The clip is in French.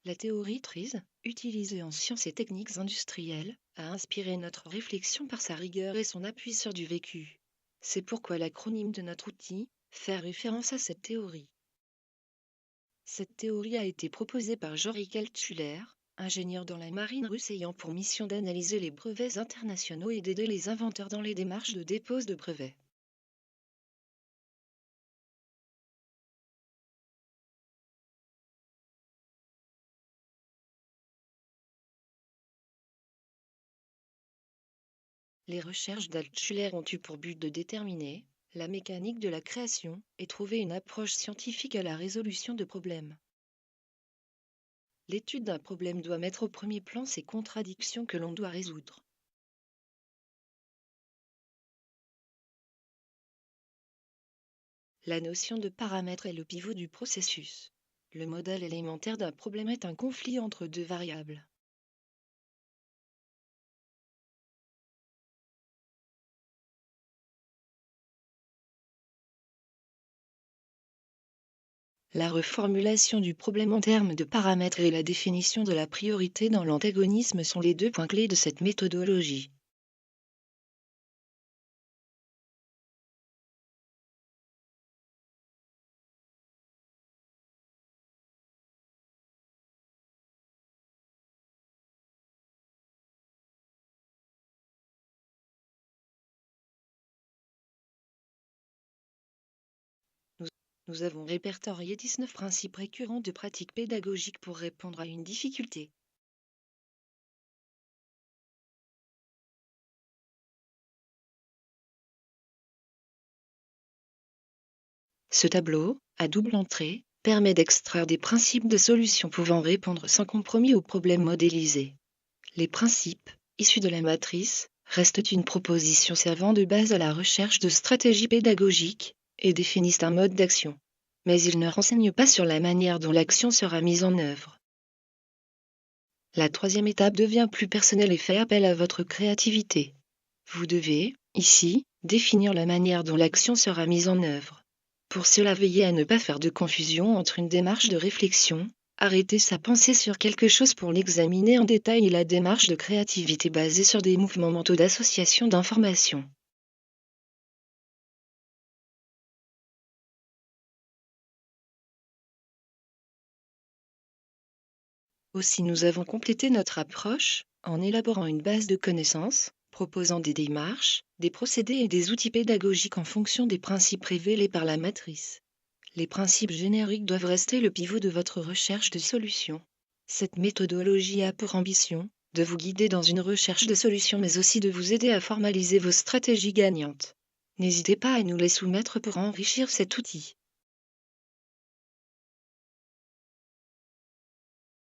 La théorie TRIZ, utilisée en sciences et techniques industrielles, a inspiré notre réflexion par sa rigueur et son appui sur du vécu. C'est pourquoi l'acronyme de notre outil fait référence à cette théorie. Cette théorie a été proposée par Jori Altschuler, ingénieur dans la marine russe ayant pour mission d'analyser les brevets internationaux et d'aider les inventeurs dans les démarches de dépose de brevets. Les recherches d'Altschuler ont eu pour but de déterminer la mécanique de la création et trouver une approche scientifique à la résolution de problèmes. L'étude d'un problème doit mettre au premier plan ces contradictions que l'on doit résoudre. La notion de paramètre est le pivot du processus. Le modèle élémentaire d'un problème est un conflit entre deux variables. La reformulation du problème en termes de paramètres et la définition de la priorité dans l'antagonisme sont les deux points clés de cette méthodologie. Nous, nous avons répertorié 19 principes récurrents de pratiques pédagogiques pour répondre à une difficulté. Ce tableau, à double entrée, permet d'extraire des principes de solutions pouvant répondre sans compromis aux problèmes modélisés. Les principes, issus de la matrice, restent une proposition servant de base à la recherche de stratégies pédagogiques et définissent un mode d'action. Mais ils ne renseignent pas sur la manière dont l'action sera mise en œuvre. La troisième étape devient plus personnelle et fait appel à votre créativité. Vous devez, ici, définir la manière dont l'action sera mise en œuvre. Pour cela, veillez à ne pas faire de confusion entre une démarche de réflexion, arrêter sa pensée sur quelque chose pour l'examiner en détail et la démarche de créativité basée sur des mouvements mentaux d'association d'informations. Aussi, nous avons complété notre approche en élaborant une base de connaissances, proposant des démarches, des procédés et des outils pédagogiques en fonction des principes révélés par la matrice. Les principes génériques doivent rester le pivot de votre recherche de solutions. Cette méthodologie a pour ambition de vous guider dans une recherche de solutions mais aussi de vous aider à formaliser vos stratégies gagnantes. N'hésitez pas à nous les soumettre pour enrichir cet outil.